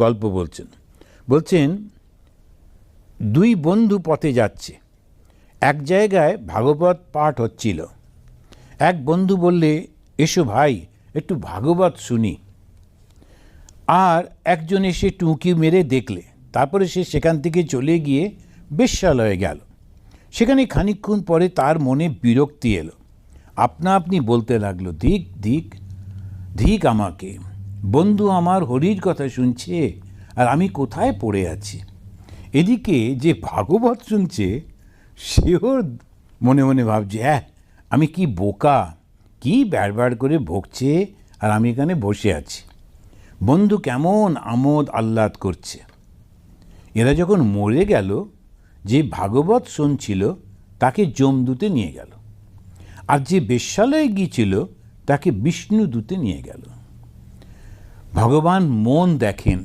গল্প বলছেন দুই বন্ধু পথে যাচ্ছে, এক জায়গায় ভাগবত পাঠ হচ্ছিল। এক বন্ধু বললে, এসো ভাই একটু ভাগবত শুনি। আর একজন এসে টুঁকি মেরে দেখলে, তারপরে সে সেখান থেকে চলে গিয়ে বেশ্যালয়ে গেল। সেখানে খানিকক্ষণ পরে তার মনে বিরক্তি এলো, আপনা আপনি বলতে লাগলো, ধিক ধিক ধিক আমাকে, বন্ধু আমার হরির কথা শুনছে আর আমি কোথায় পড়ে আছি। এদিকে যে ভাগবত শুনছে সেও মনে মনে ভাবছে, আমি কি বোকা, কি ব্যাড় করে ভোগছে আর আমি এখানে বসে আছি। বন্ধু কেমন আমোদ আহ্লাদ করছে। এরা যখন মরে গেল, যে ভাগবত শুনছিল তাকে যমদূতে নিয়ে গেল, আর যে বেশ্যালয়ে গিয়েছিল তাকে বিষ্ণুদূতে নিয়ে গেল। ভগবান মন দেখেন,